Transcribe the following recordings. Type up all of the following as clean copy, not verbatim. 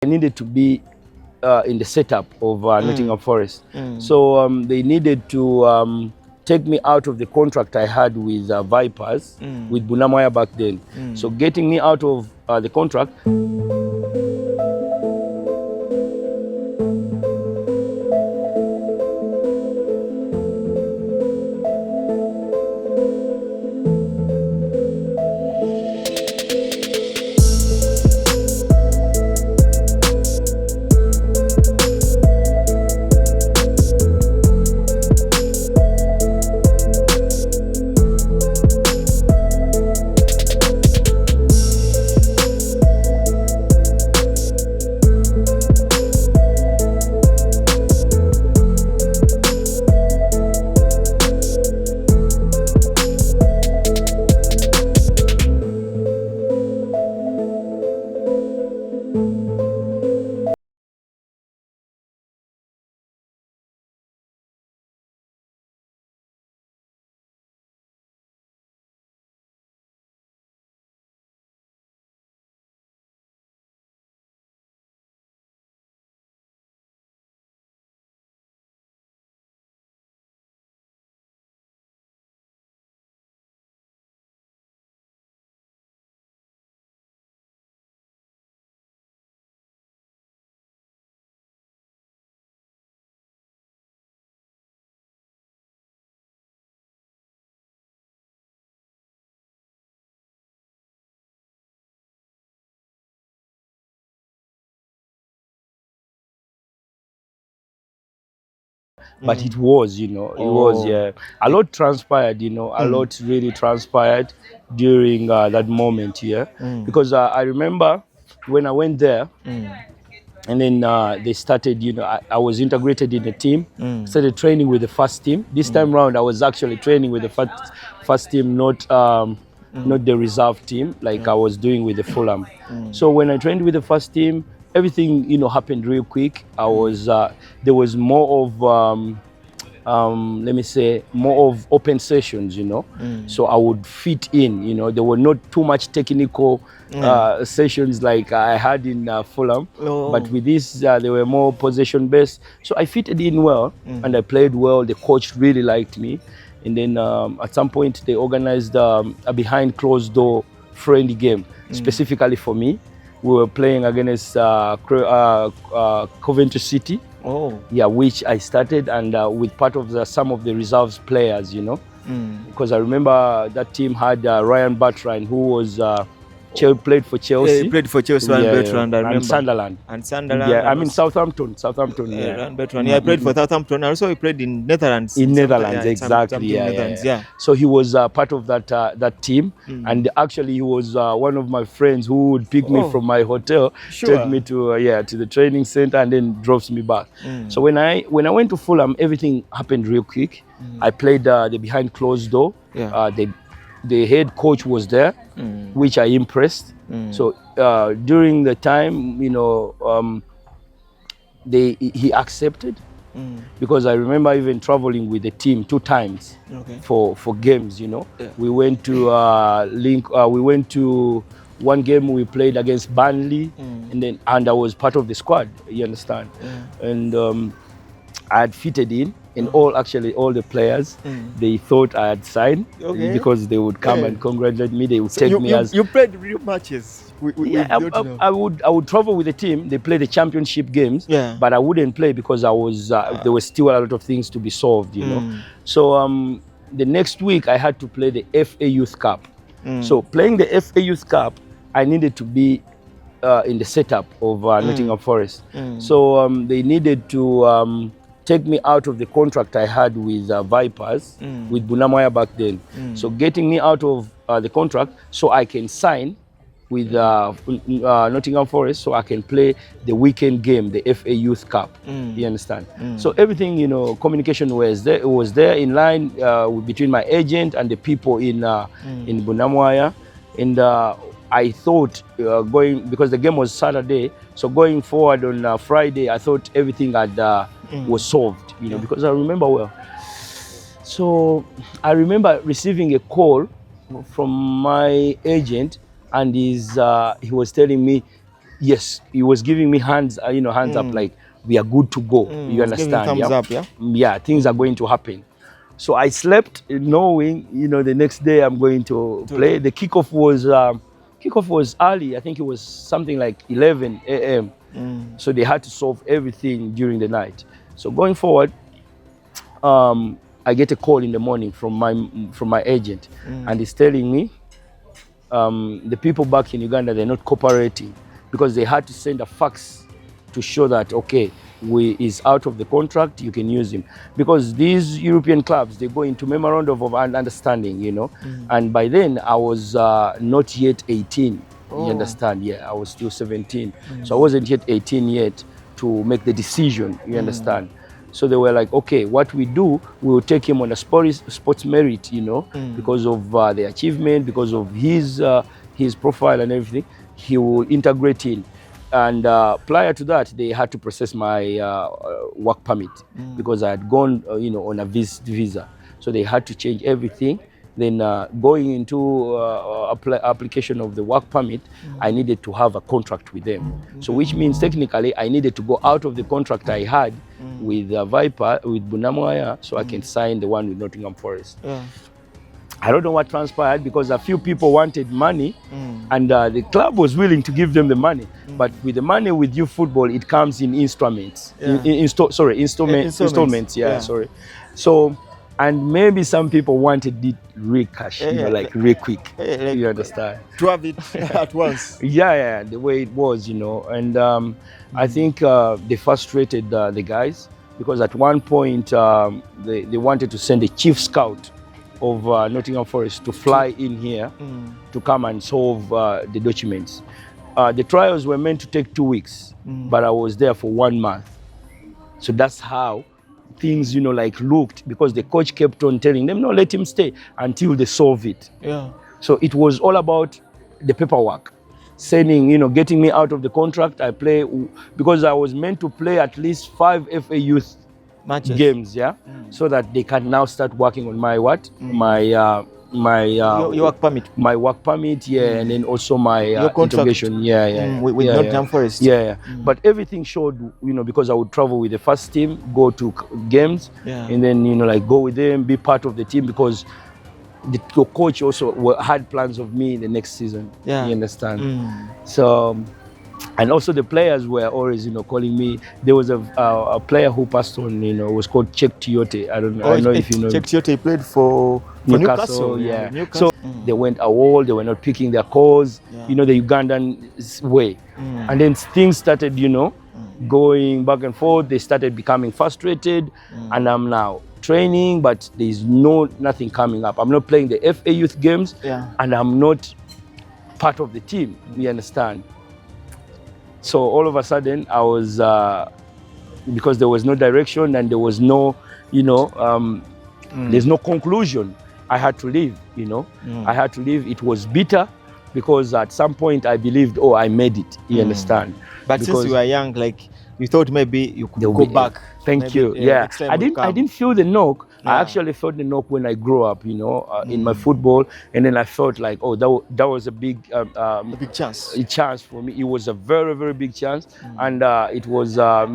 needed to be in the setup of Nottingham Forest. So they needed to take me out of the contract I had with Vipers, with Bunamwaya back then. So getting me out of the contract. But it was, it was, yeah. A lot transpired, a lot really transpired during that moment, yeah. Because I remember when I went there, and then they started, I was integrated in the team, started training with the first team. This time round, I was actually training with the first team, not the reserve team, like I was doing with the Fulham. So when I trained with the first team, everything, happened real quick. I was, there was more of, let me say, more of open sessions, So I would fit in, there were not too much technical sessions like I had in Fulham, but with this, they were more possession based. So I fitted in well, and I played well. The coach really liked me. And then at some point, they organized a behind closed door friendly game, specifically for me. We were playing against Coventry City. Yeah, which I started, and with part of some of the reserves players, because I remember that team had Ryan Bertrand, who was played for Chelsea. Yeah, he played for Chelsea, and Bertrand, I remember. And Sunderland. Yeah, I mean Southampton. Yeah, Bertrand. Yeah, I played for Southampton. Also, he played in Netherlands. In Netherlands, exactly. Yeah. So he was part of that team, and actually he was one of my friends who would pick me from my hotel, take me to the training center, and then drops me back. So when I went to Fulham, everything happened real quick. I played the behind closed door. The head coach was there, which I impressed. So during the time, he accepted, because I remember even traveling with the team 2 times for games. We went to we went to one game we played against Burnley, and I was part of the squad. You understand? And I had fitted in. And all the players, they thought I had signed, because they would come and congratulate me. They would take me as... You played real matches? I would travel with the team. They play the championship games, but I wouldn't play because I was there were still a lot of things to be solved, So the next week I had to play the FA Youth Cup. So playing the FA Youth Cup, I needed to be in the setup of Nottingham Forest. So they needed to take me out of the contract I had with Vipers, with Bunamwaya back then. So getting me out of the contract so I can sign with Nottingham Forest, so I can play the weekend game, the FA Youth Cup. You understand? So everything, communication was there. It was there in line between my agent and the people in Bunamwaya. And I thought because the game was Saturday, so going forward on Friday, I thought everything was solved, because I remember well. So I remember receiving a call from my agent, and he was telling me, Yes, he was giving me hands up, like we are good to go. You understand? Thumbs up, yeah. Yeah, things are going to happen. So I slept knowing, the next day I'm going to play. The kickoff was early. I think it was something like 11 a.m. So they had to solve everything during the night. So going forward, I get a call in the morning from my agent, and he's telling me the people back in Uganda, they're not cooperating because they had to send a fax to show that, okay, is out of the contract, you can use him. Because these European clubs, they go into memorandum of understanding, and by then I was not yet 18, you understand? Yeah, I was still 17. So I wasn't yet 18 yet to make the decision, you understand? So they were like, okay, what we do, we will take him on a sports merit, because of the achievement, because of his profile and everything, he will integrate in. And prior to that, they had to process my work permit because I had gone, on a visa. So they had to change everything. Then going into application of the work permit, I needed to have a contract with them. So which means technically I needed to go out of the contract I had with Viper, with Bunamwaya, so I can sign the one with Nottingham Forest. I don't know what transpired because a few people wanted money and the club was willing to give them the money. But with the money with youth football, it comes in instruments. Installments. Sorry. So, and maybe some people wanted it real cash, like real quick. You understand? To have it at once. Yeah, the way it was, And I think they frustrated the guys because at one point they wanted to send a chief scout of Nottingham Forest to fly in here to come and solve the documents. The trials were meant to take 2 weeks, but I was there for 1 month. So that's how things, looked, because the coach kept on telling them, no, let him stay until they solve it. Yeah. So it was all about the paperwork, sending, getting me out of the contract. I play because I was meant to play at least 5 FA youth matches, games, so that they can now start working on my your work permit, and then also my integration, with Nottingham Forest, But everything showed, because I would travel with the first team, go to games, and then go with them, be part of the team, because the coach also had plans of me in the next season. You understand? So. And also the players were always, calling me. There was a player who passed on, was called Chek Tiote. I don't know if you know. Chek Tiote played for Newcastle. So they went a wall. They were not picking their calls, the Ugandan way. And then things started, going back and forth. They started becoming frustrated. And I'm now training, but there's nothing coming up. I'm not playing the FA youth games, and I'm not part of the team. You understand? So all of a sudden, I was, because there was no direction and there was no, there's no conclusion, I had to leave, I had to leave. It was bitter because at some point I believed, I made it, you understand? But because since you were young, like, you thought maybe you could go back. Thank you. I didn't feel the knock. I actually felt the knock when I grew up, in my football, and then I felt like, that was a big chance. A chance for me. It was a very, very big chance, and it was a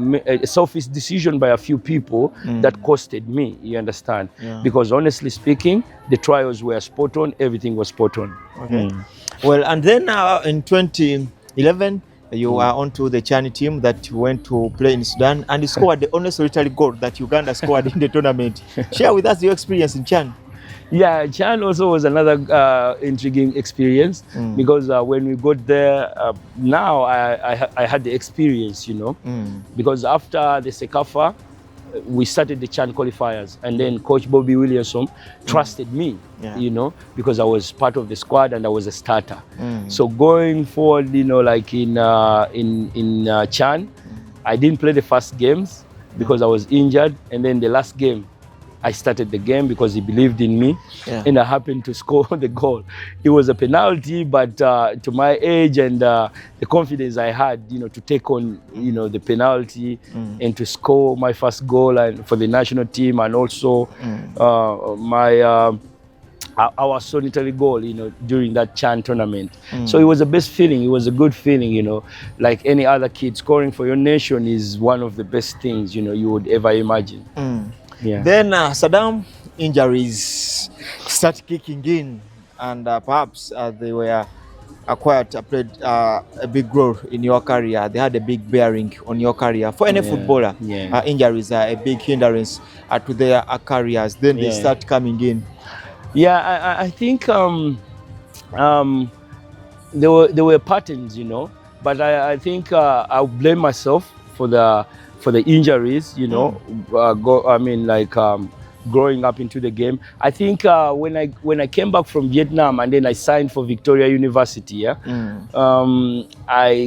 selfish decision by a few people that costed me. You understand? Because honestly speaking, the trials were spot on. Everything was spot on. Okay. Well, and then in 2011. You are onto the Chan team that went to play in Sudan, and you scored the only solitary goal that Uganda scored in the tournament. Share with us your experience in Chan. Yeah, Chan also was another intriguing experience because when we got there, now I had the experience, because after the Sekafa, we started the Chan qualifiers, and then Coach Bobby Williamson trusted me, because I was part of the squad and I was a starter. So going forward, like in Chan, I didn't play the first games because I was injured, and then the last game, I started the game because he believed in me, and I happened to score the goal. It was a penalty, but to my age and the confidence I had, to take on, the penalty and to score my first goal and for the national team, and also our solitary goal, during that Chan tournament. So it was the best feeling. It was a good feeling, like any other kid. Scoring for your nation is one of the best things, you would ever imagine. Yeah. Then Sadam, injuries start kicking in, and perhaps they were played a big role in your career. They had a big bearing on your career. For any footballer, injuries are a big hindrance to their careers. Then they start coming in. Yeah, I think there were patterns, but I think I'll blame myself for the injuries, growing up into the game. I think when I came back from Vietnam and then I signed for Victoria University, I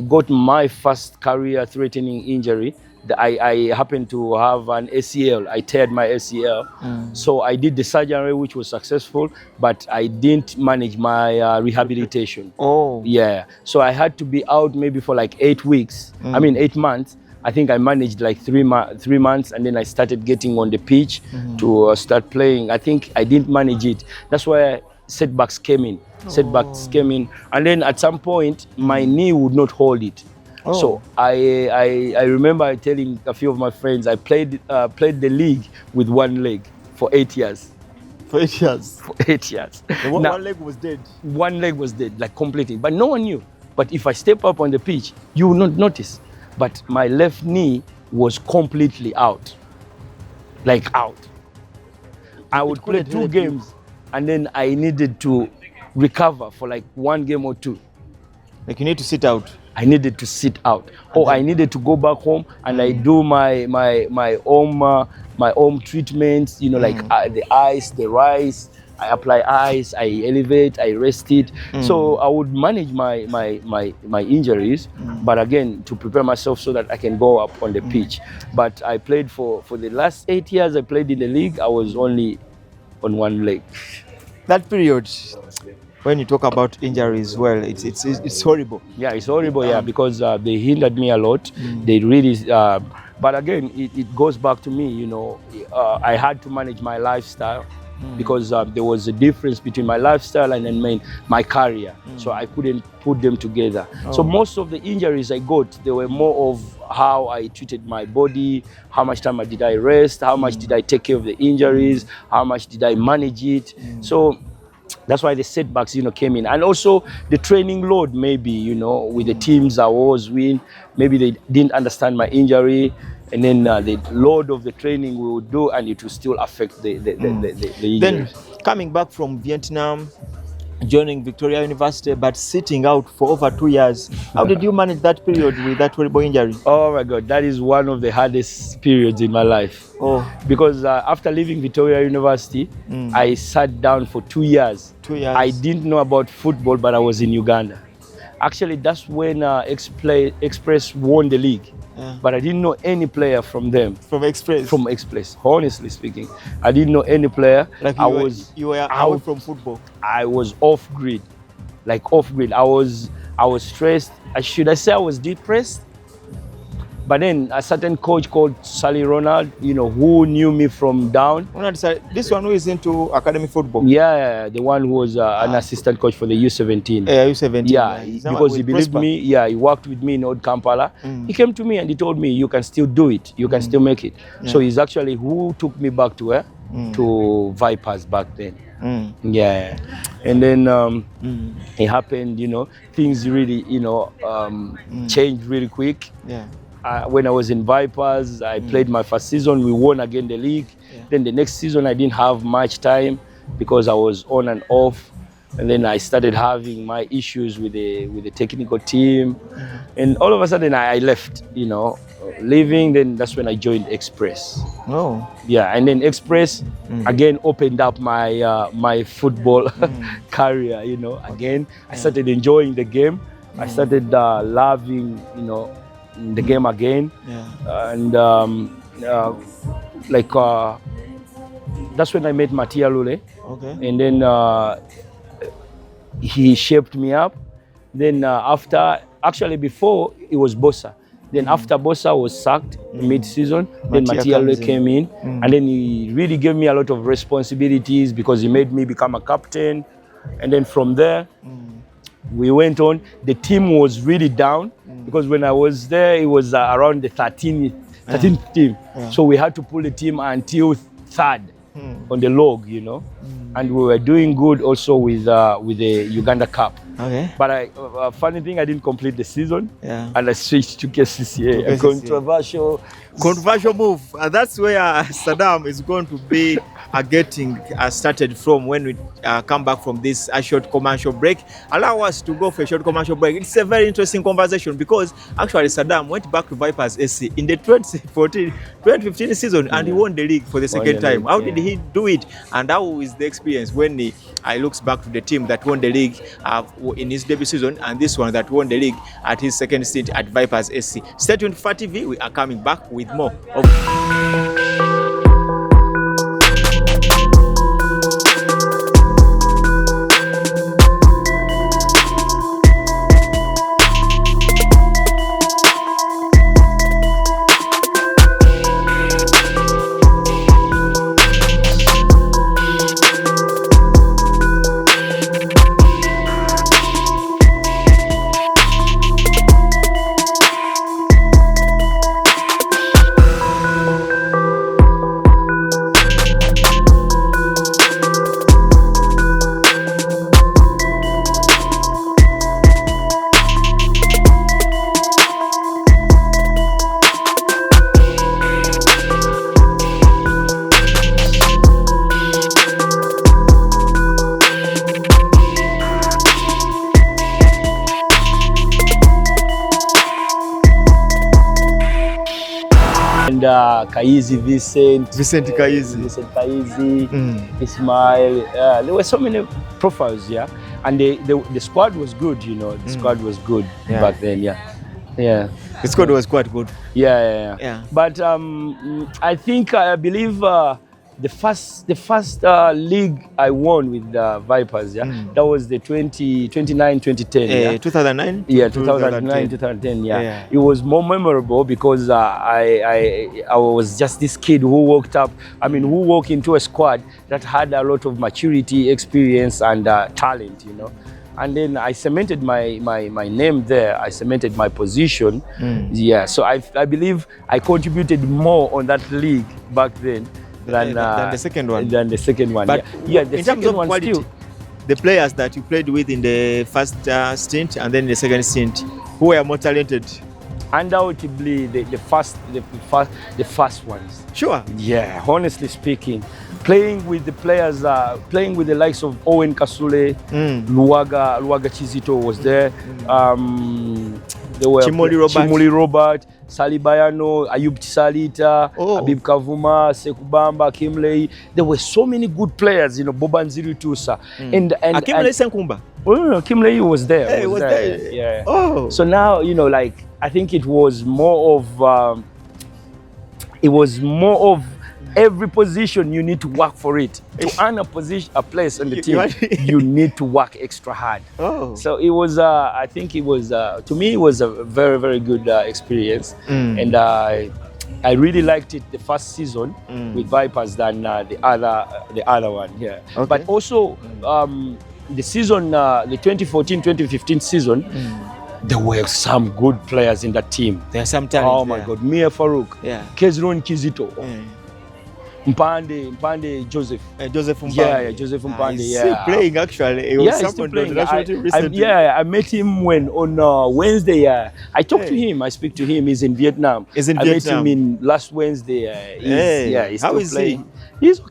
got my first career-threatening injury. I happened to have an ACL. I teared my ACL. So I did the surgery, which was successful, but I didn't manage my rehabilitation. Oh. Yeah. So I had to be out maybe for like 8 weeks. 8 months. I think I managed like 3 months, and then I started getting on the pitch to start playing. I think I didn't manage it. That's why setbacks came in. And then at some point, my knee would not hold it. So I remember telling a few of my friends I played the league with one leg for 8 years. For 8 years? For 8 years. One leg was dead? One leg was dead, like completely. But no one knew. But if I step up on the pitch, you will not notice. But my left knee was completely out. Like out. I would play 2 games and then I needed to recover for like 1 game or 2. Like you need to sit out? I needed to sit out, or I needed to go back home and I do my home treatments, like the ice, the rice. I apply ice, I elevate, I rest it. So I would manage my injuries, but again to prepare myself so that I can go up on the pitch. But I played for the last 8 years. I played in the league. I was only on one leg. That period, when you talk about injuries, well, it's horrible. Yeah, it's horrible. Because they hindered me a lot. They really, but again, it goes back to me. I had to manage my lifestyle because there was a difference between my lifestyle and then my career. So I couldn't put them together. So most of the injuries I got, they were more of how I treated my body, how much time did I rest, how much did I take care of the injuries, how much did I manage it. So that's why the setbacks, came in. And also the training load, maybe, with the teams I was with, maybe they didn't understand my injury. And then the load of the training we would do, and it will still affect the injuries. Then coming back from Vietnam, joining Victoria University, but sitting out for over 2 years. How did you manage that period with that horrible injury? Oh my God, that is one of the hardest periods in my life. Because after leaving Victoria University, I sat down for 2 years. 2 years. I didn't know about football, but I was in Uganda. Actually, that's when Express won the league. But I didn't know any player from them. From Express? From Express, honestly speaking. I didn't know any player. Like you were out from football? I was off grid. Like off grid. I was stressed. Should I say I was depressed? But then a certain coach called Sally Ronald, who knew me from down. This one who is into academy football? Yeah, the one who was an assistant coach for the U17. Yeah, U17. Yeah, because he believed me. Yeah, he worked with me in Old Kampala. He came to me and he told me, you can still do it. You can still make it. So he's actually who took me back to to Vipers back then. Yeah, and then it happened, things really, changed really quick. Yeah. When I was in Vipers, I played my first season. We won again the league. Then the next season, I didn't have much time because I was on and off. And then I started having my issues with the technical team. And all of a sudden, I left, leaving. Then that's when I joined Express. Oh. Yeah, and then Express again opened up my my football career. Again, I started enjoying the game. I started loving, the game again. And that's when I met Matia Lule. Okay. And then he shaped me up. Then after, actually before, it was Bossa. Then after Bossa was sacked mid-season, then Matiale came in, and then he really gave me a lot of responsibilities because he made me become a captain. And then from there, we went on. The team was really down because when I was there, it was around the 13th team. So we had to pull the team until third on the log, you know. And we were doing good also with the Uganda Cup. Okay. But funny thing, I didn't complete the season, and I switched to KCCA. A controversial move. That's where Sadam is going to be getting started from when we come back from this short commercial break. Allow us to go for a short commercial break. It's a very interesting conversation because actually Sadam went back to Vipers SC in the 2014-2015 season and he won the league for the second time. How did he do it, and how is the experience when he looks back to the team that won the league in his debut season and this one that won the league at his second stint at Vipers SC? Stay tuned for TV. We are coming back with more of Kaizi, Vincent Kaizi, Ismail. There were so many profiles, and the squad was good, you know. The squad was good back then, The squad was quite good. Yeah. But I believe the first league I won with the Vipers, that was the 2009-2010. 2009? Yeah, 2009-2010. It was more memorable because I was just this kid who walked into a squad that had a lot of maturity, experience, and talent, you know. And then I cemented my name there. I cemented my position. So I believe I contributed more on that league back then than the second one. But in terms of quality, still, the players that you played with in the first stint and then the second stint, who were more talented? Undoubtedly, the first ones. Sure. Yeah, honestly speaking, playing with the players, playing with the likes of Owen Kasule, Luaga Chizito was there. There were Chimoli Robert, Salibayano, Ayub Tisalita, Habib Kavuma, Sekubamba, Kimley. There were so many good players, you know, Bobanziru Tusa. And Kimley Senkumba? Oh, Kimley was there. Hey, was there. Yeah. Oh. So now, you know, like, I think it was more of every position you need to work for it. To earn a place on the team, you need to work extra hard. So it was, I think it was, to me, it was a very, very good experience. And I really liked it the first season with Vipers than the other one. Yeah. Okay. But also, the season, the 2014-2015 season, there were some good players in that team. There are some talent. Oh my God, Mia Farouk, Kezron Kizito. Mpande Joseph. Joseph Mpande. Yeah, Joseph Mpande. Still playing actually. He was someone on the national team recently. I met him on Wednesday. I talked to him. I speak to him. He's in Vietnam. I met him in last Wednesday. He's How still is playing. he? He's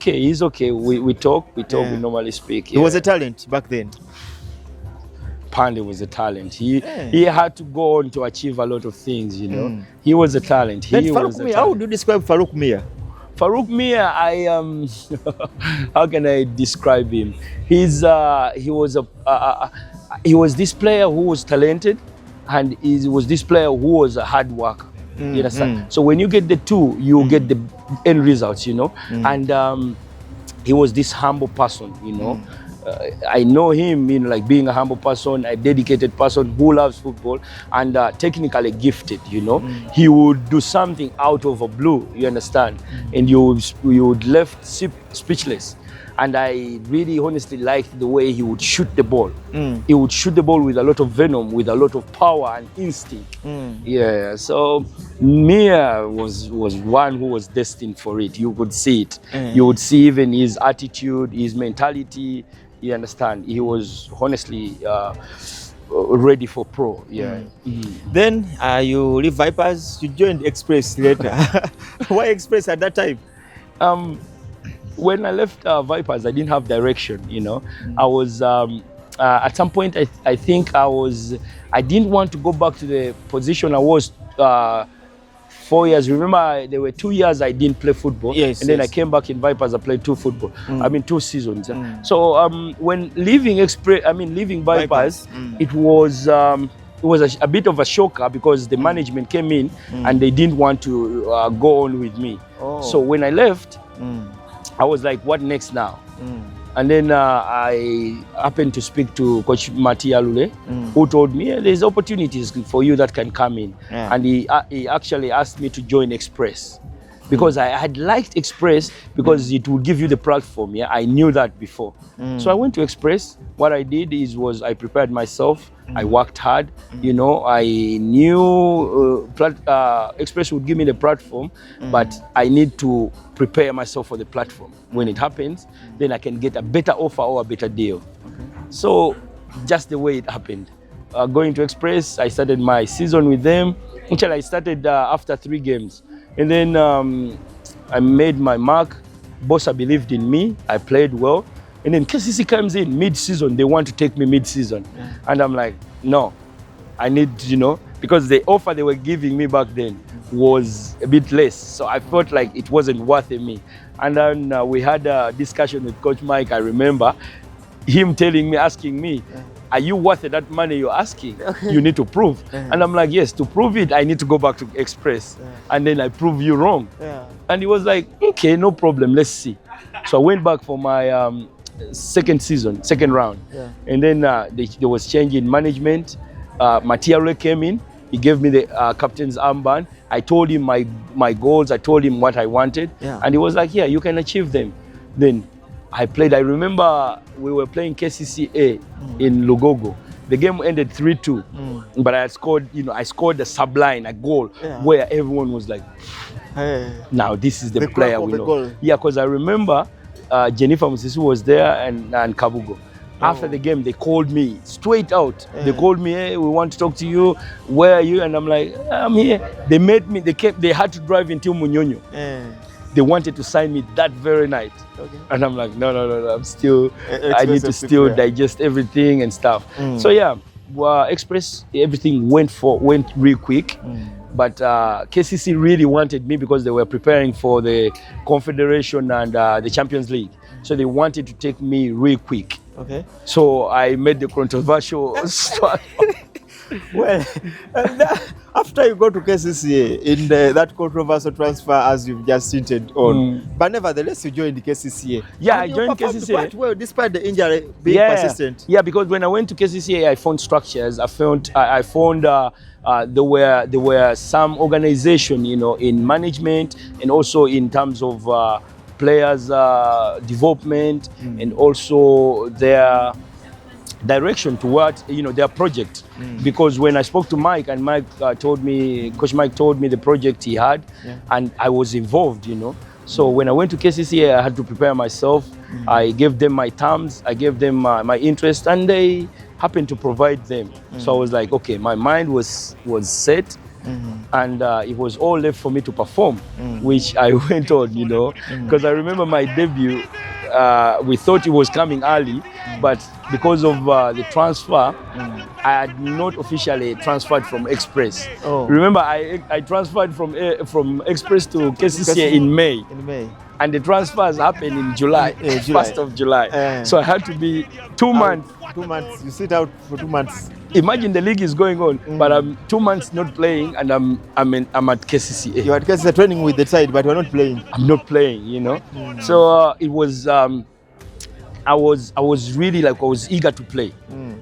okay. We talk. We normally speak. He was a talent back then. Pande was a talent. He had to go on to achieve a lot of things, you know. He was a talent. Farouk Mia, how would you describe Farouk Mia? Farouk Mia, how can I describe him? He was this player who was talented, and he was this player who was a hard worker. You understand? So when you get the two, you get the end results, you know. And he was this humble person, you know. I know him, like being a humble person, a dedicated person who loves football, and technically gifted. He would do something out of a blue. You understand? And you would left speechless. And I really honestly liked the way he would shoot the ball. He would shoot the ball with a lot of venom, with a lot of power and instinct. Yeah, so Mia was one who was destined for it. You could see it. You would see even his attitude, his mentality. You understand? He was honestly ready for pro. Yeah. Then you leave Vipers, you joined Express later. Why Express at that time? When I left Vipers, I didn't have direction. I was at some point. I think I didn't want to go back to the position I was 4 years. Remember, there were 2 years I didn't play football. Yes, and then I came back in Vipers. I played 2 seasons. So when leaving Vipers, it was a bit of a shocker because the management came in and they didn't want to go on with me. So when I left, I was like, what next now? And then I happened to speak to Coach Mati Alule, who told me, there's opportunities for you that can come in. And he actually asked me to join Express because I had liked Express because it would give you the platform. Yeah, I knew that before. So I went to Express. What I did was I prepared myself. I worked hard. I knew Express would give me the platform, but I need to prepare myself for the platform. When it happens, then I can get a better offer or a better deal. So just the way it happened. Going to Express, I started my season with them. Actually, I started after 3 games. And then I made my mark. Bossa believed in me. I played well. And then KCC comes in mid-season. They want to take me mid-season. And I'm like, no, I need, because the offer they were giving me back then was a bit less. So I felt like it wasn't worth me. And then we had a discussion with Coach Mike. I remember him asking me, are you worth that money you're asking? You need to prove. And I'm like, yes, to prove it, I need to go back to Express. And then I prove you wrong. And he was like, okay, no problem, let's see. So I went back for my second round. And then there was change in management. Matiare came in. He gave me the captain's armband. I told him my goals. I told him what I wanted. And he was like, yeah, you can achieve them. Then I played. I remember we were playing KCCA in Lugogo. The game ended 3-2. But I scored a sublime, a goal where everyone was like, now this is the player we know. Goal. Yeah, because I remember Jennifer Musisi was there and Kabugo. After the game, they called me straight out. They called me, hey, we want to talk to you. Where are you? And I'm like, I'm here. They met me. They had to drive until Munyonyo. They wanted to sign me that very night. And I'm like, no. I'm still, I need to still digest everything and stuff. So yeah, Express, everything went real quick. But KCC really wanted me because they were preparing for the Confederation and the Champions League. So they wanted to take me real quick. So I made the controversial start. Well, after you go to KCCA in that controversial transfer, as you've just hinted on, but nevertheless you joined the KCCA. Yeah, I joined KCCA quite well, despite the injury being persistent. Yeah, because when I went to KCCA, I found structures. I found there were some organization, in management and also in terms of players' development and also their direction toward their project. Because when I spoke to Mike and Coach Mike told me the project he had, and I was involved. So when I went to KCCA, I had to prepare myself. I gave them my terms, I gave them my interest, and they happened to provide them. So I was like, okay, my mind was set. And it was all left for me to perform, which I went on, because I remember my debut, we thought it was coming early, but because of the transfer, I had not officially transferred from Express. Remember, I transferred from Express to KCCA in May. And the transfers happened in July, 1st of July. So I had to be 2 months. 2 months, you sit out for 2 months. Imagine the league is going on, but I'm 2 months not playing, and I'm at KCCA. You're at KCCA training with the side, but you're not playing. I'm not playing, So it was I was really like, I was eager to play,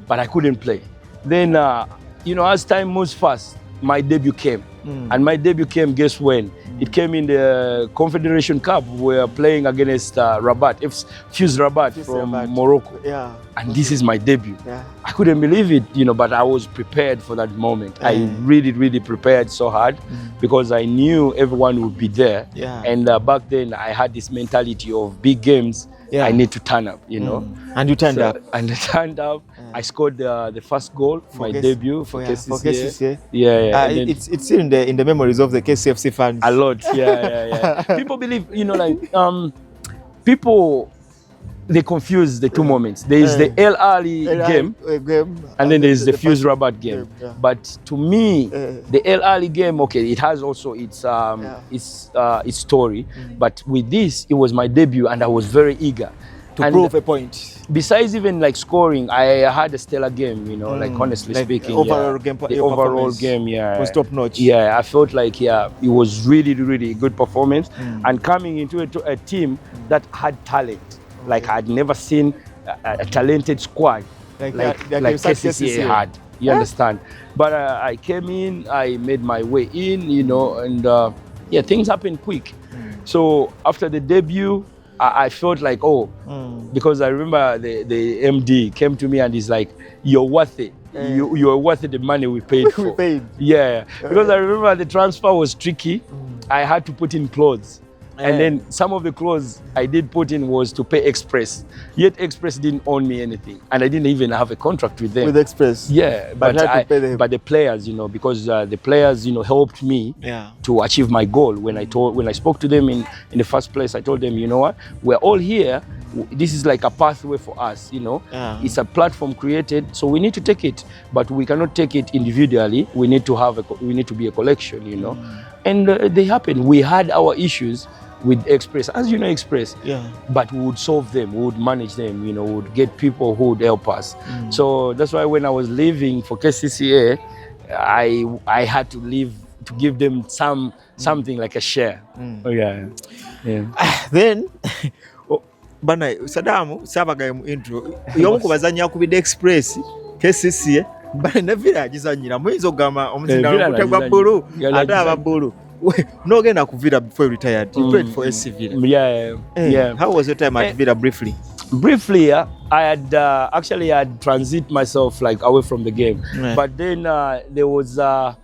but I couldn't play. Then, as time moves fast, my debut came. And my debut came, guess when? It came in the Confederation Cup. We were playing against Rabat, FUFA Rabat from Morocco. Yeah. And this is my debut. Yeah. I couldn't believe it, but I was prepared for that moment. I really, really prepared so hard because I knew everyone would be there. Yeah. And back then I had this mentality of big games. I need to turn up, And you turned up. And I turned up. I scored the first goal for my debut for KCCA. It's in the memories of the KCFC fans. A lot, yeah. People believe, people, they confuse the two moments. There is the El Ali game, and then there is the FUFA Rabat game. But to me, the El Ali game, okay, it has also its story. But with this, it was my debut, and I was very eager to prove a point. Besides even like scoring, I had a stellar game. Like honestly speaking, the overall game, was top notch. Yeah, I felt like it was really, really good performance, and coming into a team that had talent. Like I'd never seen a talented squad like KCCA had. You understand? But I came in, I made my way in, and things happened quick. So after the debut, I felt like, because I remember the MD came to me and he's like, "You're worth it. You're worth it, the money we paid for." Yeah, because I remember the transfer was tricky. I had to put in clothes. And then some of the clothes I did put in was to pay Express. Yet Express didn't own me anything, and I didn't even have a contract with them. With Express. Yeah, but the players, because the players, helped me to achieve my goal. When I spoke to them in the first place, I told them, you know what, we're all here. This is like a pathway for us, It's a platform created, so we need to take it, but we cannot take it individually. We need to be a collection, And they happened. We had our issues with Express, as you know, Express. But we would solve them, we would manage them, we would get people who would help us. So that's why when I was leaving for KCCA, I had to leave to give them something like a share. Then bana Sadam sabaga mu intro yomu kubazanya ku bid Express KCCA bana village zanyira mwizo gama omuzina kutegwa bulu ate ababulu. No genda ku Villa before you retired. You played for SC Villa. Yeah. How was your time at Villa briefly? Briefly, I had actually transit myself like away from the game. But then there was a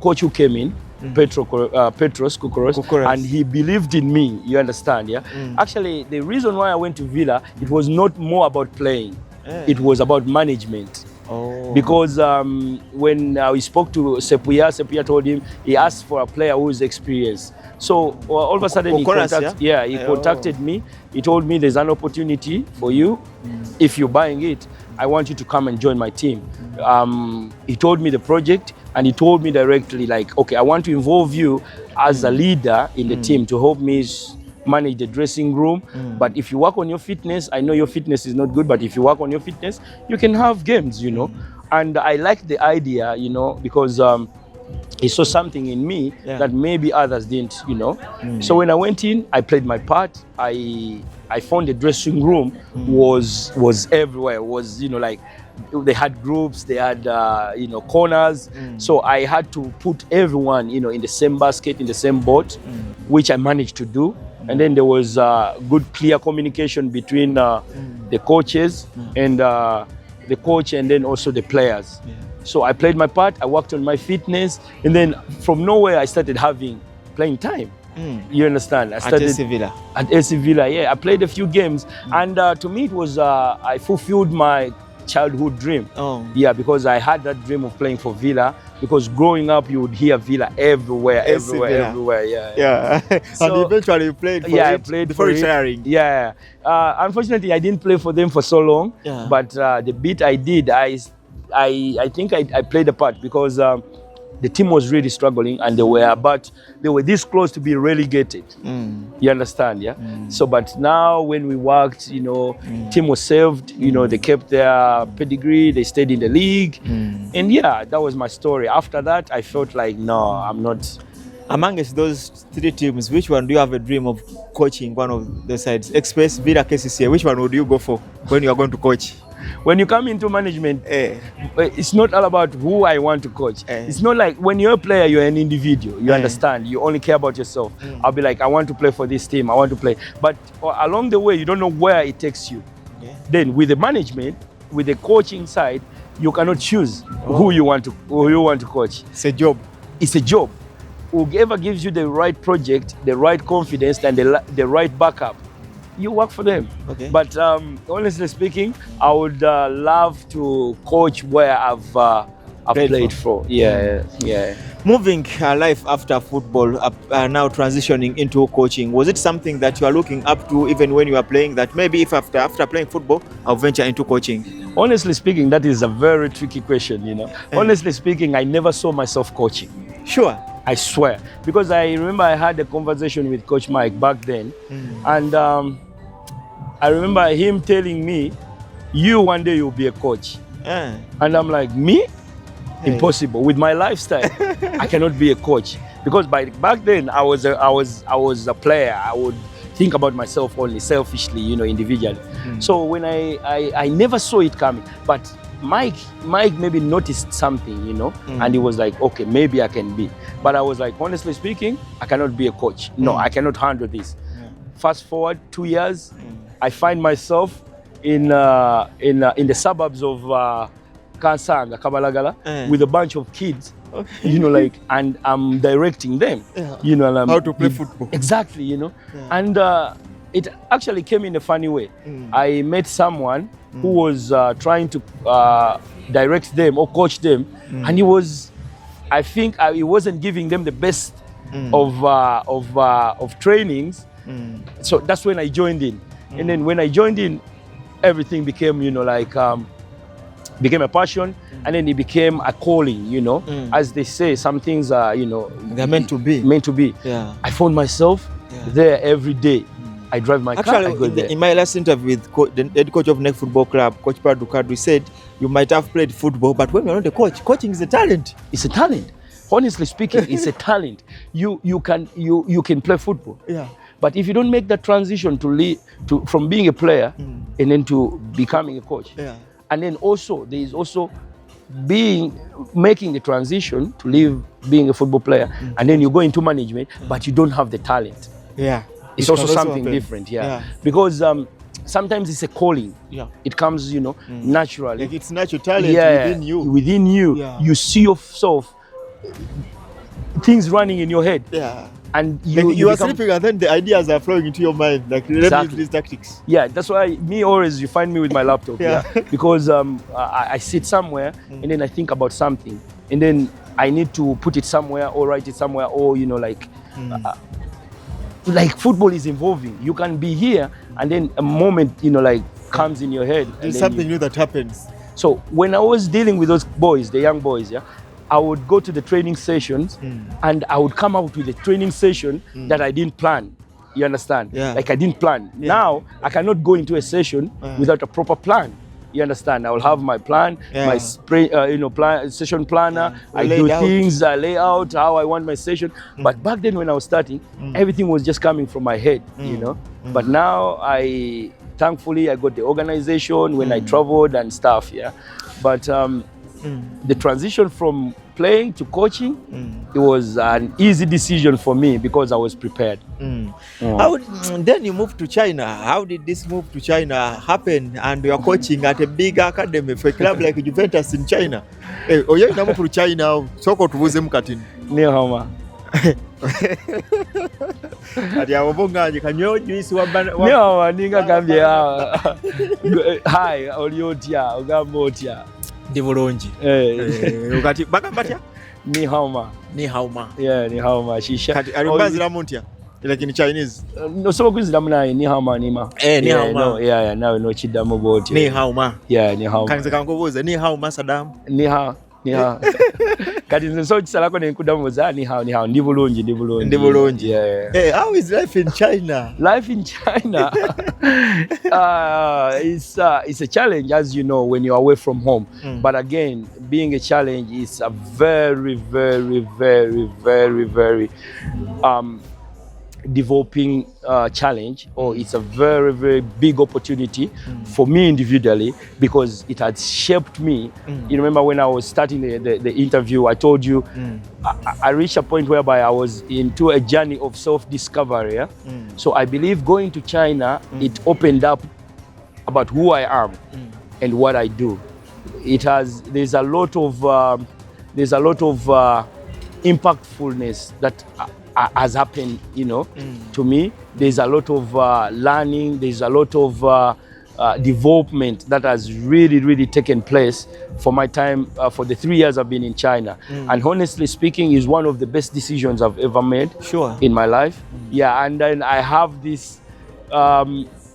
coach who came in, Petros Kukuros, and he believed in me. You understand, yeah? Actually, the reason why I went to Villa, it was not more about playing. It was about management. Because when we spoke to Sepuya told him, he asked for a player who is experienced. So all of a sudden he contacted me. He told me there's an opportunity for you. If you're buying it, I want you to come and join my team. He told me the project, and he told me directly, like, okay, I want to involve you as a leader in the team to help me manage the dressing room. But if you work on your fitness, I know your fitness is not good, but if you work on your fitness, you can have games, And I like the idea, because he saw something in me that maybe others didn't, So when I went in, I played my part. I found the dressing room was everywhere. It was, like, they had groups, they had, corners. So I had to put everyone, in the same basket, in the same boat, which I managed to do. And then there was good, clear communication between the coaches and the coach, and then also the players. So I played my part, I worked on my fitness, and then from nowhere I started having playing time. You understand? I started at SC Villa. At SC Villa, yeah. I played a few games, and to me it was I fulfilled my childhood dream. Yeah, because I had that dream of playing for Villa. Because growing up, you would hear Villa everywhere. Yeah. So, and eventually you played for it. I played before retiring. Yeah. Unfortunately, I didn't play for them for so long. But the bit I did, I think I played a part because the team was really struggling, and they were this close to be relegated. You understand, yeah? So, but now when we worked, team was saved. They kept their pedigree. They stayed in the league, and yeah, that was my story. After that, I felt like, no, I'm not Amongst those 3 teams, which one do you have a dream of coaching one of the sides? Express, Villa, KCCA, which one would you go for when you are going to coach? When you come into management, it's not all about who I want to coach. It's not like when you're a player, you're an individual. You understand? You only care about yourself. I'll be like, I want to play for this team. I want to play. But along the way, you don't know where it takes you. Then with the management, with the coaching side, you cannot choose who you want to coach. It's a job. It's a job. Whoever gives you the right project, the right confidence, and the right backup, you work for them. Okay. But honestly speaking, I would love to coach where I've played for. Yeah. Moving life after football, now transitioning into coaching, was it something that you are looking up to even when you are playing, that maybe if after playing football, I'll venture into coaching? Honestly speaking, that is a very tricky question, Honestly speaking, I never saw myself coaching. Sure. I swear. Because I remember I had a conversation with Coach Mike back then, and I remember him telling me, you one day you'll be a coach. And I'm like, me? Impossible. With my lifestyle, I cannot be a coach. Because back then I was a player. I would think about myself only selfishly, individually. So when I never saw it coming. But Mike maybe noticed something, and he was like, okay, maybe I can be. But I was like, honestly speaking, I cannot be a coach. No, I cannot handle this. Fast forward 2 years, I find myself in the suburbs of Kansanga, Kabalagala, with a bunch of kids, and I'm directing them, and I'm, how to play football. Exactly, and it actually came in a funny way. I met someone who was trying to direct them or coach them, and I think he wasn't giving them the best of trainings. So that's when I joined in, and then when I joined in, everything became became a passion, and then it became a calling. As they say, some things are they're meant to be. Yeah. I found myself there every day. I drive my car. Actually, in my last interview with the head coach of Neck Football Club, Coach Padu Kadri, said you might have played football, but when you're not a coach, coaching is a talent. It's a talent. Honestly speaking, it's a talent. You can play football. Yeah. But if you don't make that transition from being a player and then to becoming a coach, and then also there is also making the transition to leave being a football player, and then you go into management, but you don't have the talent. Yeah. It's also something different, because sometimes it's a calling. Yeah. It comes, naturally. Like it's natural talent within you. Yeah. You see yourself, things running in your head. Yeah. And you are sleeping, and then the ideas are flowing into your mind. Like, let me use these tactics. Yeah, that's why you find me with my laptop. Because I sit somewhere and then I think about something, and then I need to put it somewhere or write it somewhere, or like football is evolving. You can be here, and then a moment comes in your head. There's something new that happens. So when I was dealing with those boys, the young boys, I would go to the training sessions, and I would come out with a training session that I didn't plan. You understand? Yeah. Like I didn't plan. Yeah. Now I cannot go into a session without a proper plan. You understand? I will have my plan, my session planner. I do things, I lay out how I want my session. But back then when I was starting, everything was just coming from my head, But now thankfully I got the organization when I traveled and stuff, But the transition from playing to coaching, it was an easy decision for me because I was prepared. Then you moved to China. How did this move to China happen? And you're coaching at a big academy for a club like Juventus in China. You moved to China. Soko tuvuze mukatini. Ni homa. Ati abongaje kanyo juice wabana. Ni homa ninga kambye. Hi, oliotia, ogambotia. Ndi bulungi. Ukati bakambatya? Ni hauma. Yeah, ni hauma. Shisha. Kati alibazira muntya? Lakini Chinese. No, so kwizira munaye ni hauma nima. Ni hauma. No, nawe no chidamu boti. Ni hauma. Yeah, ni hauma. Kanze kangobuza ni hauma Sadam. Ni ha. kati nze so kisalako ne nkudamuza ni hao ndi bulungi. Yeah. Hey, how is life in China? Life in China it's a challenge, as you know, when you're away from home. But again, being a challenge is a very developing challenge, or it's a very big opportunity for me individually, because it has shaped me. You remember when I was starting the interview, I told you I reached a point whereby I was into a journey of self-discovery. Yeah? So I believe going to China, it opened up about who I am and what I do. There's a lot of impactfulness that has happened, you know, to me. There's a lot of learning. There's a lot of development that has really taken place for my time, for the 3 years I've been in China. And honestly speaking, is one of the best decisions I've ever made in my life. Yeah, and then I have this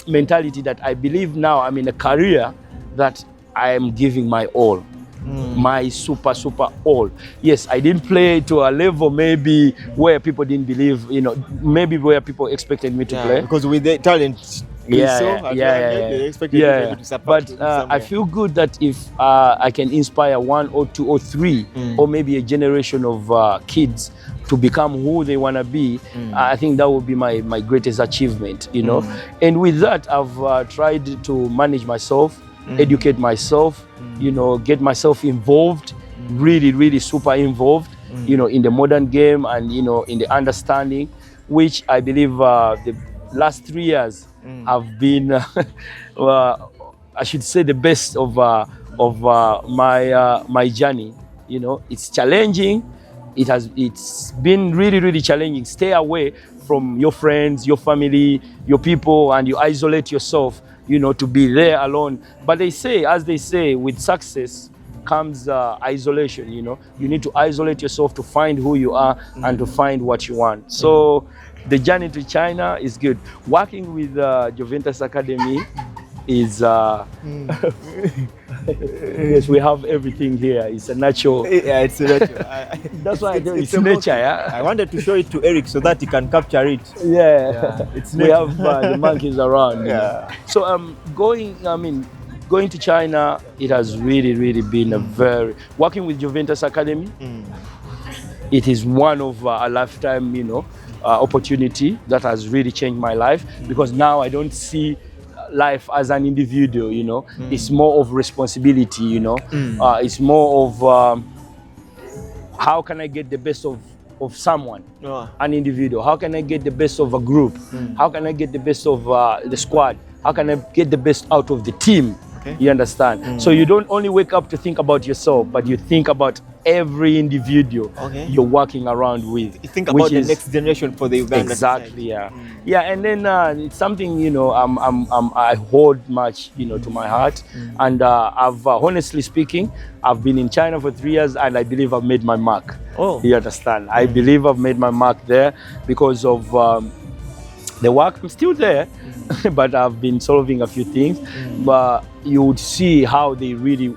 mentality that I believe now I'm in a career that I am giving my all. My super all. Yes, I didn't play to a level maybe where people didn't believe, you know, maybe where people expected me to play. Because with the talent, they expected you to support. But I feel good that if I can inspire 1 or 2 or 3 or maybe a generation of kids to become who they want to be, I think that would be my greatest achievement, you know. And with that, I've tried to manage myself, educate myself, you know, get myself involved, really super involved, you know, in the modern game and, you know, in the understanding, which I believe the last 3 years have been, I should say, the best of my journey. You know, it's challenging. It's been really challenging. Stay away from your friends, your family, your people, and you isolate yourself, you know, to be there alone. But they say, as they say, with success comes isolation, you know. You need to isolate yourself to find who you are and to find what you want. So the journey to China is good. Working with Juventus Academy is yes, we have everything here. It's a natural. Yeah, it's a natural. That's why it's nature. Yeah? I wanted to show it to Eric so that he can capture it. Yeah, it's we have the monkeys around. Yeah. So going to China, it has really been a very, working with Juventus Academy. It is one of a lifetime, you know, opportunity that has really changed my life, because now I don't see life as an individual, you know. It's more of responsibility, you know. It's more of how can I get the best of someone, an individual? How can I get the best of a group? How can I get the best of the squad? How can I get the best out of the team? You understand? So you don't only wake up to think about yourself, but you think about every individual you're working around with. You think about the next generation for the Uganda. Exactly, yeah. And then it's something, you know, I hold much, you know, to my heart. And I've honestly speaking, I've been in China for 3 years, and I believe I've made my mark. You understand? I believe I've made my mark there because of the work. I'm still there, but I've been solving a few things. But you would see how they really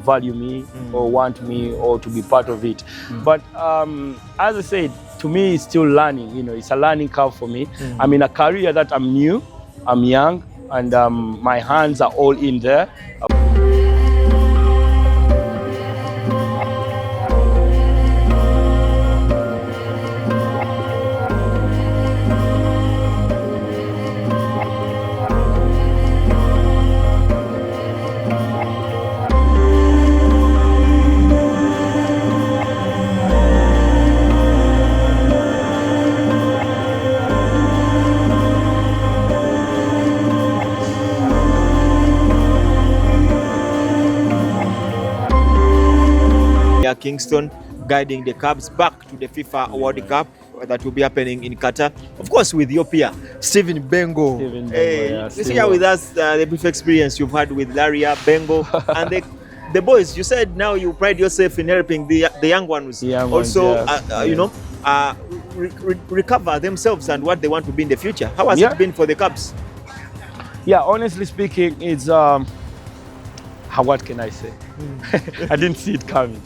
value me or want me or to be part of it. But as I said, to me, it's still learning. You know, it's a learning curve for me. I'm in a career that I'm new, I'm young, and my hands are all in there. Kingston guiding the Cubs back to the FIFA World Cup that will be happening in Qatar. Of course, with your peer, Stephen Bengo. Share with us the brief experience you've had with Laria, Bengo, and the boys. You said now you pride yourself in helping the young ones you know, recover themselves and what they want to be in the future. How has it been for the Cubs? Yeah, honestly speaking, it's what can I say? I didn't see it coming.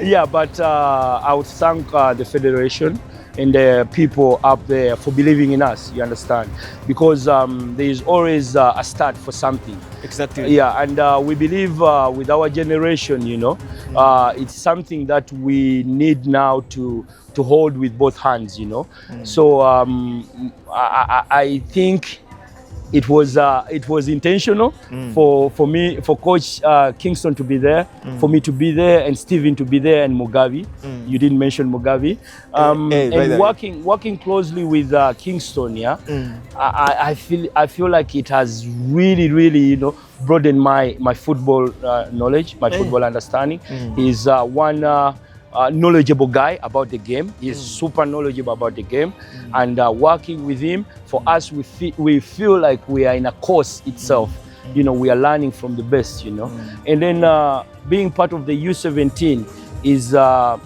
Yeah, but I would thank the federation and the people up there for believing in us, you understand? Because there is always a start for something. Exactly. Yeah, and we believe with our generation, you know, it's something that we need now to hold with both hands, you know. So I think it was intentional for me, for Coach Kingston to be there, for me to be there, and Steven to be there, and Mugabe. You didn't mention Mugabe. And working closely with Kingston, yeah. I feel like it has really, you know, broadened my football knowledge, my football understanding. He's one knowledgeable guy about the game. He's super knowledgeable about the game, and working with him, for us, we feel like we are in a course itself. You know, we are learning from the best, you know. And then being part of the U17 is, I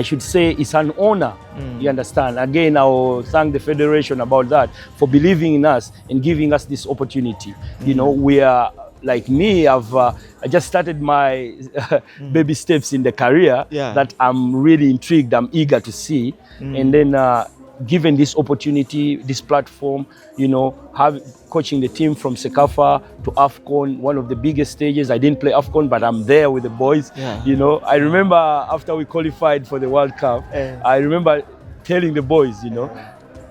should say, it's an honor. You understand? Again, I will thank the federation about that, for believing in us and giving us this opportunity. You know, we are, like me, I just started my baby steps in the career that I'm really intrigued, I'm eager to see. And then given this opportunity, this platform, you know, coaching the team from Sekafa to AFCON, one of the biggest stages. I didn't play AFCON, but I'm there with the boys. You know, I remember after we qualified for the World Cup, I remember telling the boys, you know,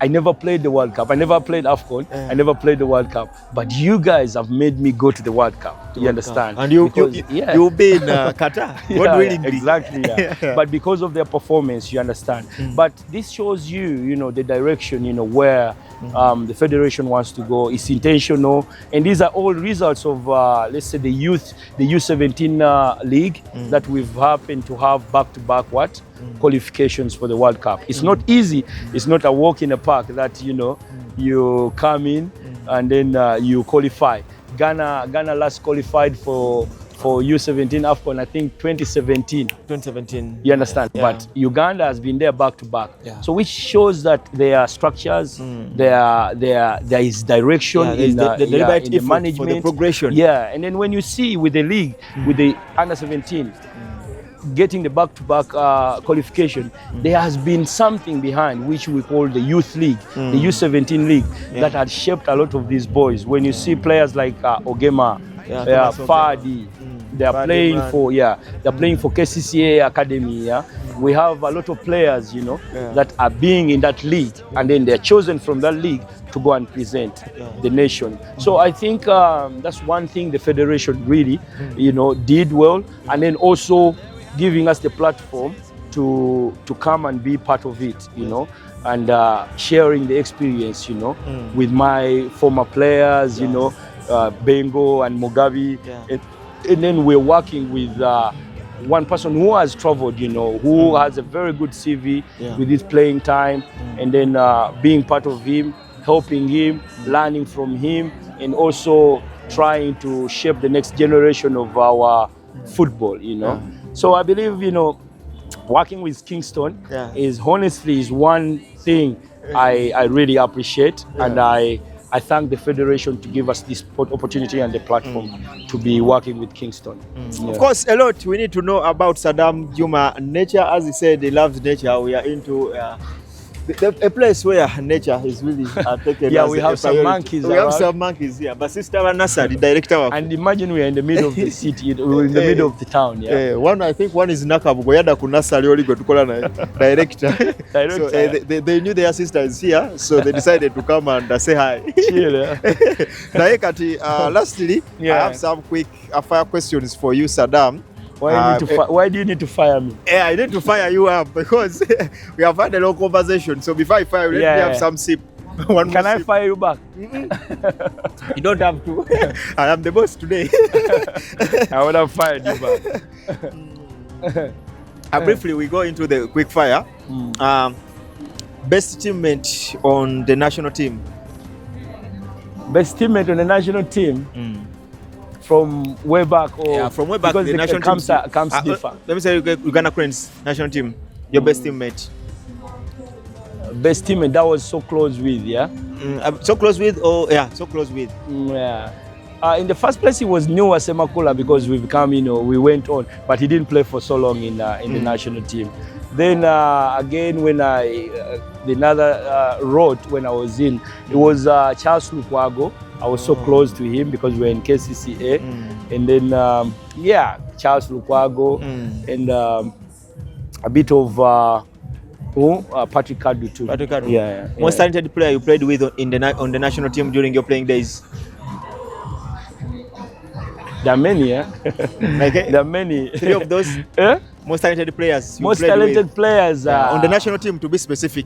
I never played the World Cup. I never played AFCON. I never played the World Cup. But you guys have made me go to the World Cup. You understand? And you've been Qatar. Exactly. Yeah. But because of their performance, you understand. But this shows you, you know, the direction, you know, where the federation wants to go. It's intentional, and these are all results of, let's say, the U17 league that we've happened to have back-to-back qualifications for the World Cup. It's not easy. It's not a walk in the park that, you know, you come in and then you qualify. Ghana last qualified for U17 AFCON, I think 2017. You understand? Yeah. But Uganda has been there back to back. So which shows that there are structures, there is direction in the management, for the progression. Yeah, and then when you see with the league, with the under 17, getting the back-to-back qualification, there has been something behind, which we call the youth league, the U17 league, that had shaped a lot of these boys. When you see players like Ogema, Fadi, they are playing they're playing for KCCA Academy. We have a lot of players, you know, that are being in that league, and then they're chosen from that league to go and present the nation. So I think that's one thing the federation really, you know, did well, and then also giving us the platform to come and be part of it, you know, and sharing the experience, you know, with my former players, you know, Bengo and Mugabe, and then we're working with one person who has traveled, you know, who has a very good CV with his playing time, and then being part of him, helping him, learning from him, and also trying to shape the next generation of our football, you know. So I believe, you know, working with Kingston is honestly one thing I really appreciate, and I thank the federation to give us this opportunity and the platform to be working with Kingston. Of course, a lot we need to know about Sadam Juma. Nature, as he said, he loves nature. We are into a place where nature is really taken. We have some monkeys. We have some monkeys here. But Sister Vanessa, the director of... And imagine we are in the middle of the city, we're in the middle of the town. I think one is Nakabugo, yada kunasa lioli go to call director. So they knew their sister is here, so they decided to come and say hi. Lastly, I have some quick fire questions for you, Sadam. Why do you need to fire me? I need to fire you up because we have had a long conversation. So before I fire you, let me have some sip. Can I fire you back? You don't have to. I am the boss today. I would have fired you back. Briefly, we go into the quick fire. Best teammate on the national team? Best teammate on the national team? From way back, or from way back, because the national team comes differ. Let me say Uganda Cranes national team. Your best teammate. Best teammate that was so close with, so close with, so close with. In the first place, he was new as Semakula because we become, we went on, but he didn't play for so long in the national team. Then again, when another road when I was in, it was Charles Lukwago. I was so close to him because we were in KCCA, and then Charles Lukwago and a bit of Patrick Kadu too. Patrick Kadu. Yeah. Most talented player you played with on the national team during your playing days? There are many, There are many. 3 of those most talented players you most played talented with. Players on the national team, to be specific,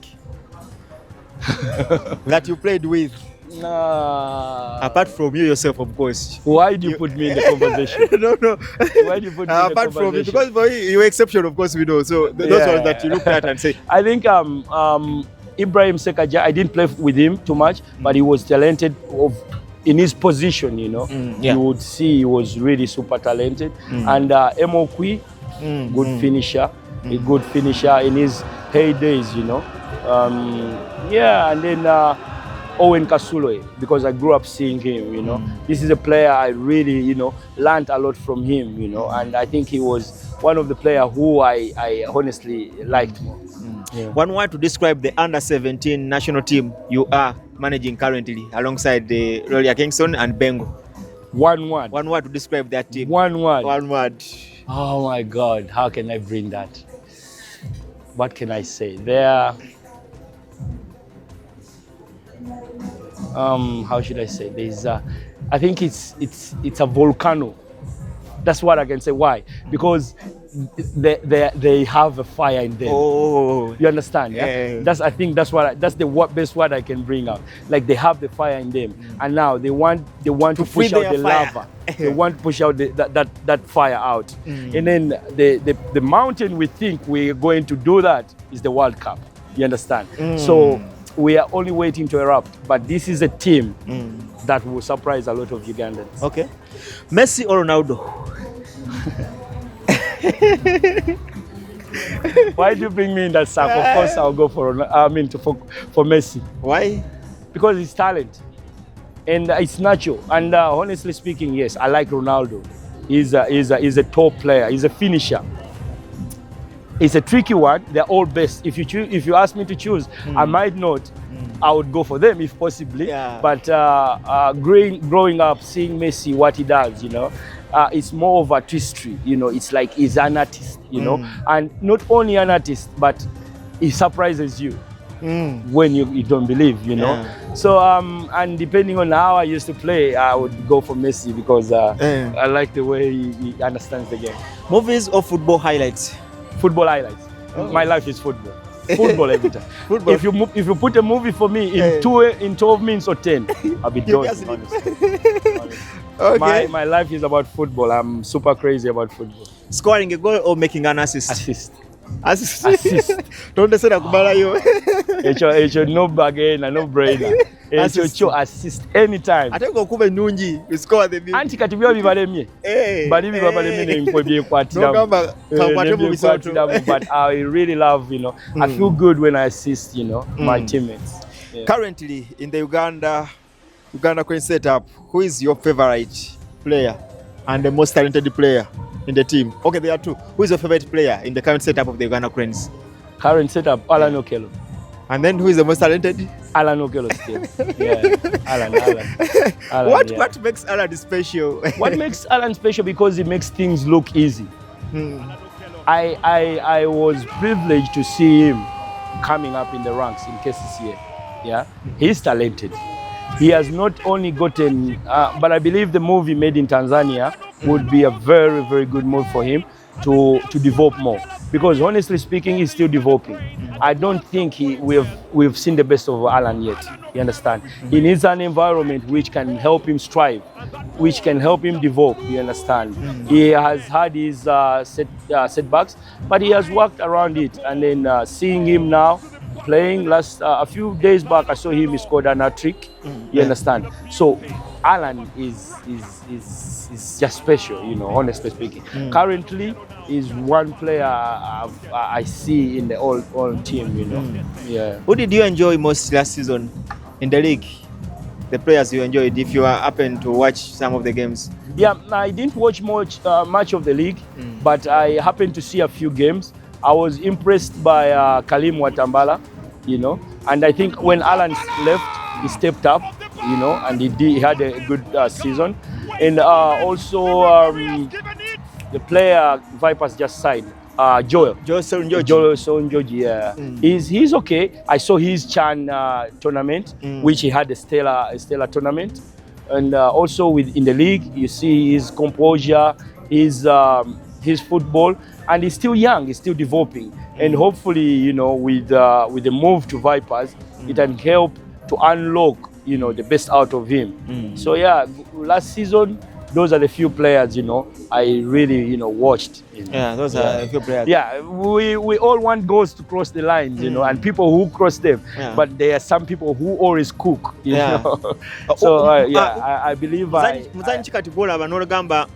that you played with. Apart from you yourself, of course. Why do you put me in the conversation? No. Why do you put me in the conversation? Apart from you, because for you, you're exception, of course, we know. So those ones that you looked at and say. I think Ibrahim Sadam, I didn't play with him too much, but he was talented in his position, You would see he was really super talented. And Emokwi, good finisher, a good finisher in his heydays, and then Owen Kasuloe, because I grew up seeing him, This is a player I really, learned a lot from him, and I think he was one of the players who I honestly liked more. One word to describe the under-17 national team you are managing currently alongside the Rolia Kingston and Bengo. One word. One word to describe that team. One word. One word. Oh my God, how can I bring that? What can I say? They're how should I say? There's I think it's a volcano. That's what I can say. Why? Because they have a fire in them. Oh, you understand? Yeah. I think that's the best word I can bring out. Like they have the fire in them, and now they want to push out the lava. They want to push out that fire out, and then the mountain we think we're going to do that is the World Cup. You understand? So we are only waiting to erupt, but this is a team that will surprise a lot of Ugandans. Okay. Messi or Ronaldo? Why do you bring me in that sack? Of course, I'll go for Messi. Why? Because it's talent, and it's natural. And honestly speaking, yes, I like Ronaldo. He's a top player. He's a finisher. It's a tricky one. They're all best. If you ask me to choose, I might not. I would go for them if possibly. Yeah. But growing up, seeing Messi, what he does, it's more of artistry. It's like he's an artist. And not only an artist, but he surprises you when you don't believe. Yeah. So and depending on how I used to play, I would go for Messi because I like the way he understands the game. Movies or football highlights? Football highlights. My life is football. Football every time. Football. If you put a movie for me in 12 minutes or 10, I'll be done. Honestly. Okay. My life is about football. I'm super crazy about football. Scoring a goal or making an assist? Assist. Don't say that kubala yo. Echo no bargain, no brainer. Echo assist anytime. Ate ko kube nungi, you score the ball. Anti kati byo bibalemye. Bali bibalemye ne bye kwatira. No gamba kwatira mu bisoto. But I really love, I feel good when I assist, my teammates. Yeah. Currently in the Uganda Queen setup, who is your favorite player and the most talented player in the team? Okay, there are two. Who is your favorite player in the current setup of the Uganda Cranes? Current setup, Alan Okello. And then who is the most talented? Alan Okello still. Yeah, Alan. What makes Alan special? What makes Alan special? Because he makes things look easy. I was privileged to see him coming up in the ranks in KCCA. Yeah, he's talented. He has not only gotten, but I believe the move he made in Tanzania would be a very, very good move for him to develop more. Because honestly speaking, he's still developing. I don't think we've seen the best of Alan yet. You understand? He needs an environment which can help him strive, which can help him develop. You understand? He has had his setbacks, but he has worked around it. And then seeing him now playing a few days back, I saw him, he scored an hat-trick. You understand? So Alan is just special, honestly speaking. Currently, is one player I see in the all team, Yeah. Who did you enjoy most last season in the league? the players you enjoyed, if you happen to watch some of the games? Yeah, I didn't watch much of the league, but I happened to see a few games. I was impressed by Kalim Watambala, you know, and I think when Alan left, he stepped up, you know, and he had a good season. And also the player Vipers just signed, Joel Sonjoji, yeah. He's okay. I saw his Chan tournament, which he had a stellar tournament. And also in the league, you see his composure, his football, and he's still young, he's still developing. And hopefully, you know, with the move to Vipers, it can help to unlock, you know, the best out of him. So yeah, last season, those are the few players, you know, I really, you know, watched. You know. Yeah, those are a few players. Yeah, we all want goals to cross the lines, you know, and people who cross them. Yeah. But there are some people who always cook, you know. So I believe Muzanyi kati gola abanolagamba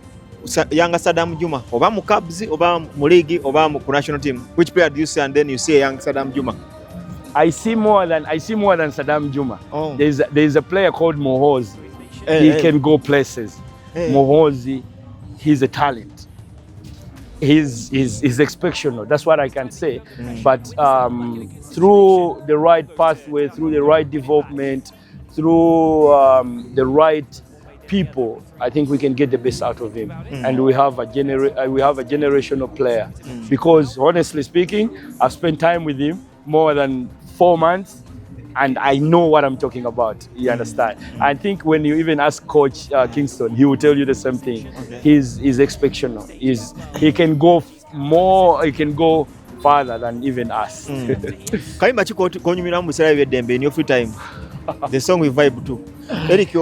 young Sadam Juma oba mu Cubs oba mu league oba mu national team. Which player do you see and then you see young Sadam Juma? I see more than Sadam Juma. Oh. There's a player called Mohozi. He can go places. Mohozi, he's a talent. He's exceptional. That's what I can say. But through the right pathway, through the right development, through the right people, I think we can get the best out of him. And we have a generational player. Because honestly speaking, I've spent time with him more than 4 months. And I know what I'm talking about. You understand? I think when you even ask Coach Kingston, he will tell you the same thing. Okay. He's exceptional. He can go more. He can go farther than even us. Kaimba chiko konyumira mu sera byedembe in your free time. The song we vibe too. Eric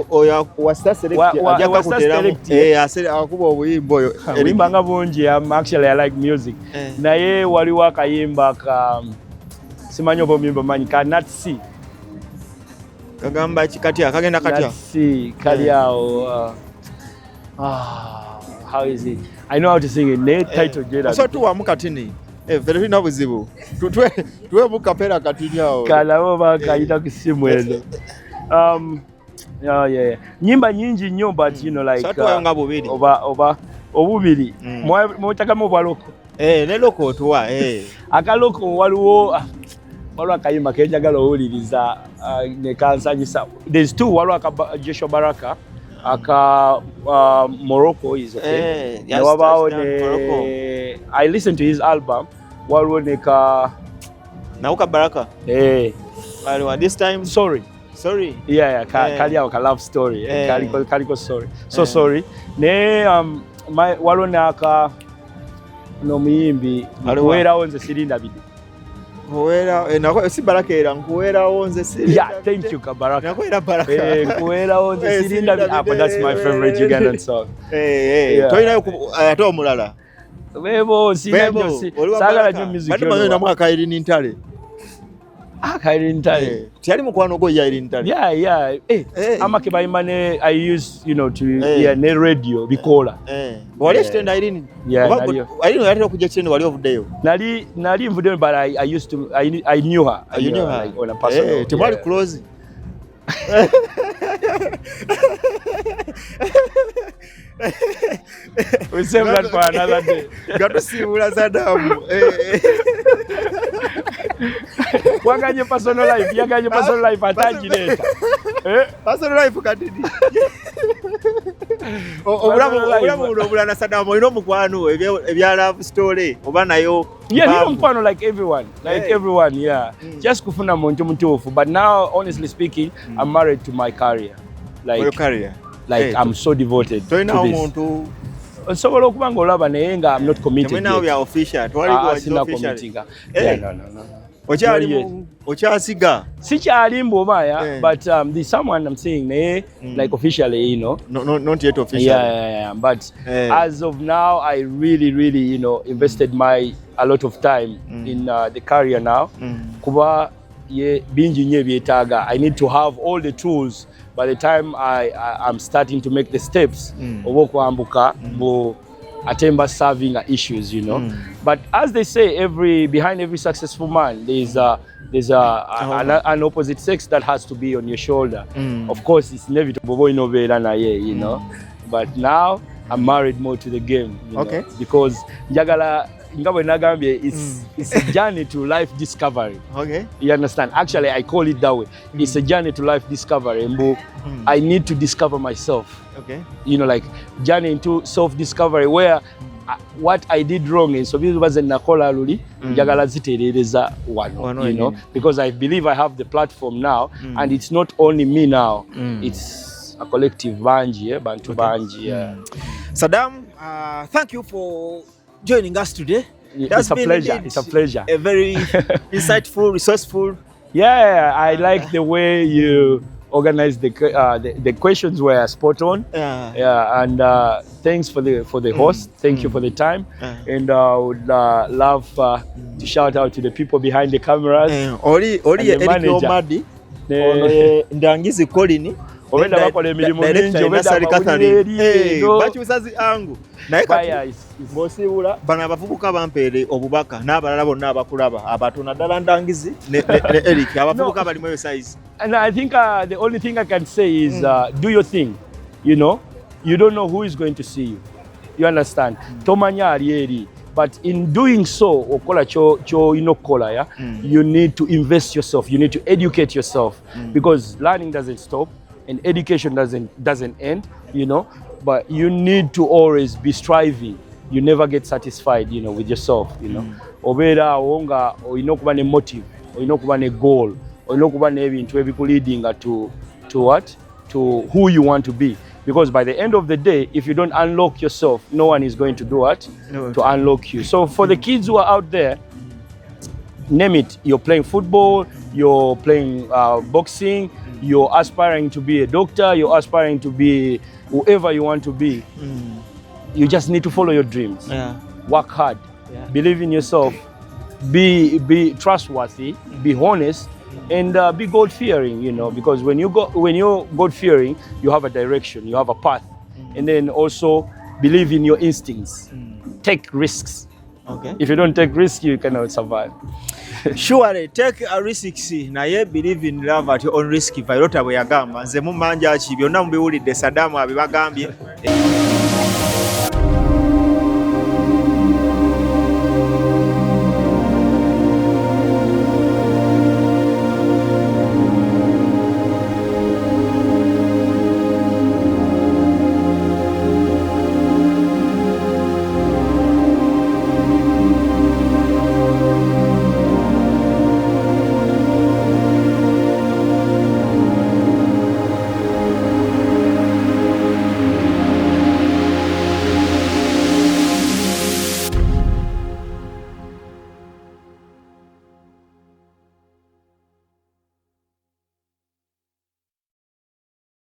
was that selected? Ajaka kuteramu. Asere akuba obuyimbo yo. Wimba bungi. Actually I like music. Naye waliwo akayimba ka simanyo bomimba manyi cannot see. Kagamba chikatia kagenda katia. See kaliao. How is it? I know how to sing it. Ne title Jada. So tu amukatini. Very na buzibu. Tuwe mukapera katinyao. Kalabo bakaita kusimu eno. Yeah. Nyimba nyingi nnyo but you know like oba obubiri. Mwotaka mu baloko. Ne loko tuwa akaloko waliwo akayimba kenjagala owuliriza ne kansanyisa. There's two, waliwo aka Joshua Baraka aka Morocco is okay. Wabao ne I listened to his album. Waliwo ne ka Nauka Baraka. Waliwo this time sorry. Yeah. Kaliao ka love story. Kaliko sorry. So sorry. Ne waliwo ne aka no muyimbi nkuwera wonze sirinda bidi nkuwera nako si Baraka era nkuwera wonze sirinda. Yeah, thank you Kabaraka. Nkuwera Baraka. Nkuwera wonze sirinda bidi. But that's my favorite Ugandan song. Toina ato mulala. Bebo sinajyo sagala nyo music. Bado manyo namwa kairi nintale. Kairi nintale. Tiali mukwano go yairi nintale. Yeah. Ama kebayimane I use, you know, to ne radio bikola. Wali extend irini. Yeah. Irini yali kujja extend wali ovudeyo. Nali mvudeyo but I used to I knew her. You knew her like on a personal. Timali close. We save that for another day. Got to see Sadam. Wanganye personal life ataji leta. Personal life kadidi. Obulamu Sadam ino mukwano ebya love story oba nayo. Yeah, you mukwano like everyone. Yeah. Just kufuna muntu mutufu. But now honestly speaking, I'm married to my career. Like your career. Like I'm so devoted to this. Sobola okuba ng'olaba naye nga I'm not committed. Now we are official. Official. No. Okyasiga. Sikyali mbomaya, but there's someone I'm saying like officially, you know. Not yet official. Yeah. But as of now, I really, you know, invested a lot of time in the career now. Kuba bingi nnyo ebyetaaga. I need to have all the tools by the time I'm starting to make the steps oba okwambuka mbu atemba serving issues, you know. But as they say, behind every successful man there's there's an opposite sex that has to be on your shoulder. Of course, it's inevitable, you know. But now I'm married more to the game, you know, because it's a journey to life discovery. You understand? Actually, I call it that way. It's a journey to life discovery. I need to discover myself. You know, like journey into self-discovery where what I did wrong is so wasn't nakola luli njagala ziterereza wano, you know, because I believe I have the platform now, and it's not only me now, it's a collective banji, bantu banji. Sadam, thank you for joining us today. It's a pleasure. It's a pleasure. A very insightful, resourceful. Yeah, I like the way you organized the questions were spot on. And thanks for the host. Thank you for the time. And I would love to shout out to the people behind the cameras. Oli the manager. Ndangizi Colin. Obenda bakola emirimu mingi, obenda bakyusazi angu naye kati bw'osiibula bano abavubuka bampeere obubaka n'abalala bonna abakulaba abatona ddala Ndangizi ne Eric abavubuka balimu eyo size. And I think the only thing I can say is do your thing. You know, you don't know who is going to see you. You understand? Tomanya ali eri. But in doing so, okola cho inokola, yeah, you need to invest yourself. You need to educate yourself because learning doesn't stop. And education doesn't end, you know, but you need to always be striving. You never get satisfied, you know, with yourself, you know. Obera onga oyina okuba ne motive, oyina okuba ne goal, oyina okuba ne ebintu ebikuleadinga to what? To who you want to be. Because by the end of the day, if you don't unlock yourself, no one is going to do what? To unlock you. So for the kids who are out there, name it, you're playing football, you're playing boxing, you're aspiring to be a doctor, you're aspiring to be whoever you want to be. You just need to follow your dreams. Work hard. Believe in yourself. Be trustworthy. Be honest, and be God-fearing. You know, because when you're God-fearing, you have a direction, you have a path, and then also believe in your instincts. Take risks. If you don't take risks, you cannot survive. Surely take a risk. Naye believe in love at your own risk. Vairota bwe yagamba nze mumanja ki byonna mubiwulidde Sadam abibagambye.